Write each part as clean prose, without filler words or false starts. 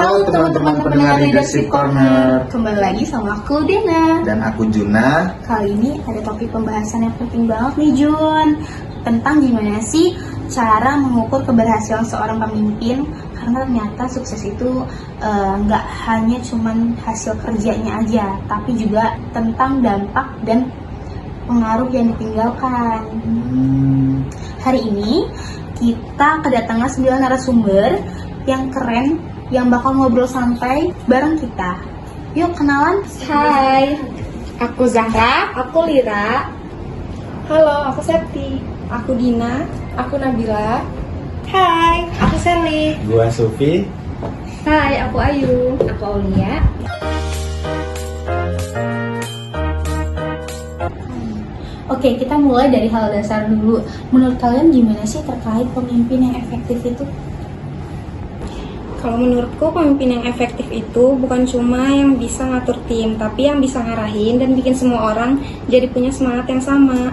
Halo teman-teman pendengar Leadership Corner. Kembali lagi sama aku Dena. Dan aku Juna. Kali ini ada topik pembahasan yang penting banget nih Jun, tentang gimana sih cara mengukur keberhasilan seorang pemimpin. Karena ternyata sukses itu nggak hanya cuman hasil kerjanya aja, tapi juga tentang dampak dan pengaruh yang ditinggalkan. Hari ini kita kedatangan 9 narasumber yang keren, yang bakal ngobrol santai bareng kita. Yuk kenalan. Hai, aku Zahra. Aku Lira. Halo, aku Septi. Aku Dina. Aku Nabila. Hai, aku Sally. Gua Sufi. Hai, aku Ayu. Aku Aulia. Oke, kita mulai dari hal dasar dulu. Menurut kalian gimana sih terkait pemimpin yang efektif itu? Kalau menurutku pemimpin yang efektif itu bukan cuma yang bisa ngatur tim, tapi yang bisa ngarahin dan bikin semua orang jadi punya semangat yang sama.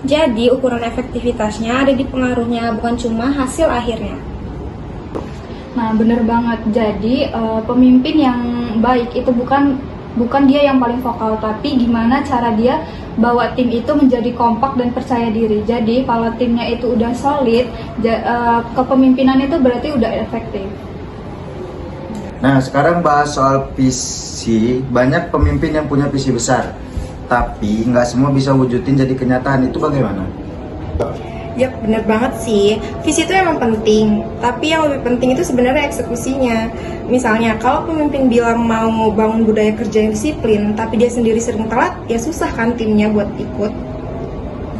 Jadi ukuran efektivitasnya ada di pengaruhnya, bukan cuma hasil akhirnya. Nah, bener banget. Jadi pemimpin yang baik itu bukan dia yang paling vokal, tapi gimana cara dia bawa tim itu menjadi kompak dan percaya diri. Jadi kalau timnya itu udah solid, kepemimpinan itu berarti udah efektif. Nah, sekarang bahas soal visi. Banyak pemimpin yang punya visi besar, tapi nggak semua bisa wujudin jadi kenyataan. Itu bagaimana? Yap, bener banget sih. Visi itu emang penting, tapi yang lebih penting itu sebenarnya eksekusinya. Misalnya, kalau pemimpin bilang mau bangun budaya kerja yang disiplin, tapi dia sendiri sering telat, ya susah kan timnya buat ikut.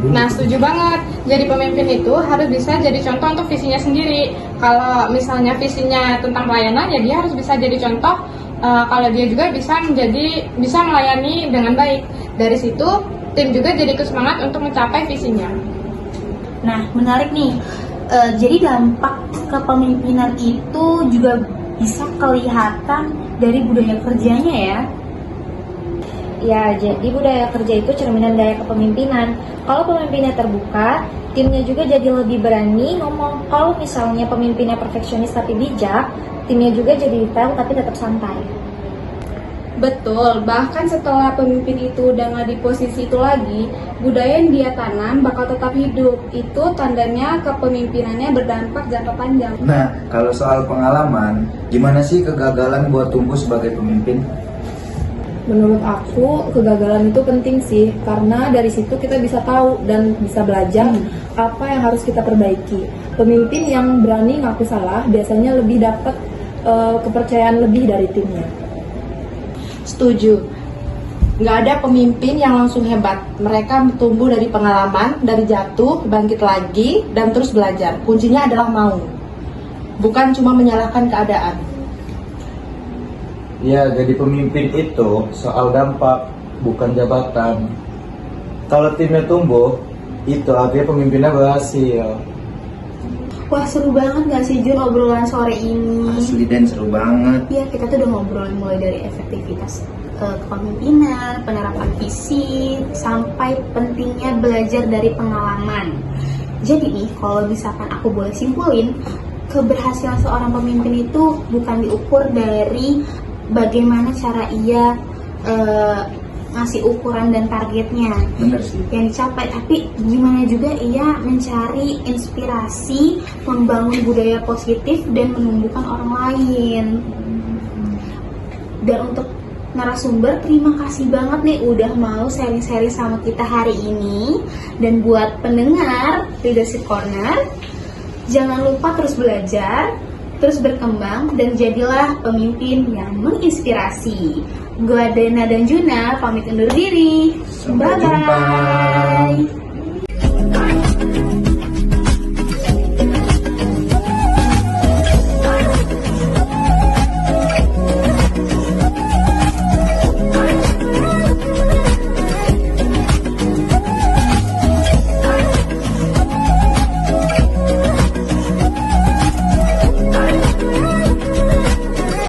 Nah, setuju banget. Jadi pemimpin itu harus bisa jadi contoh untuk visinya sendiri. Kalau misalnya visinya tentang pelayanan, ya dia harus bisa jadi contoh. Kalau dia juga bisa melayani dengan baik. Dari situ, tim juga jadi semangat untuk mencapai visinya. Nah, menarik nih. Jadi dampak kepemimpinan itu juga bisa kelihatan dari budaya kerjanya ya. Ya, jadi budaya kerja itu cerminan gaya kepemimpinan. Kalau pemimpinnya terbuka, timnya juga jadi lebih berani ngomong. Kalau misalnya pemimpinnya perfeksionis tapi bijak, timnya juga jadi detail tapi tetap santai. Betul, bahkan setelah pemimpin itu udah nggak di posisi itu lagi, budaya yang dia tanam bakal tetap hidup. Itu tandanya kepemimpinannya berdampak jangka panjang. Nah, kalau soal pengalaman, gimana sih kegagalan buat tumbuh sebagai pemimpin? Menurut aku, kegagalan itu penting sih, karena dari situ kita bisa tahu dan bisa belajar apa yang harus kita perbaiki. Pemimpin yang berani ngaku salah biasanya lebih dapat kepercayaan lebih dari timnya. Setuju. Nggak ada pemimpin yang langsung hebat. Mereka tumbuh dari pengalaman, dari jatuh, bangkit lagi, dan terus belajar. Kuncinya adalah mau. Bukan cuma menyalahkan keadaan. Ya, jadi pemimpin itu soal dampak, bukan jabatan. Kalau timnya tumbuh, itu artinya pemimpinnya berhasil. Wah, seru banget gak sih Jun obrolan sore ini? Asli dan seru banget. Iya, kita tuh udah ngobrolin mulai dari efektivitas kepemimpinan, penerapan visi, sampai pentingnya belajar dari pengalaman. Jadi nih, kalau misalkan aku boleh simpulin, keberhasilan seorang pemimpin itu bukan diukur dari bagaimana cara ia ngasih ukuran dan targetnya Bener sih. yang dicapai, tapi gimana juga ia mencari inspirasi, membangun budaya positif dan menumbuhkan orang lain. Dan untuk narasumber, terima kasih banget nih udah mau sharing-sharing sama kita hari ini. Dan buat pendengar Leadership Corner, jangan lupa terus belajar, terus berkembang, dan jadilah pemimpin yang menginspirasi. Gua Dena dan Juna pamit undur diri. Sampai jumpa. Bye-bye.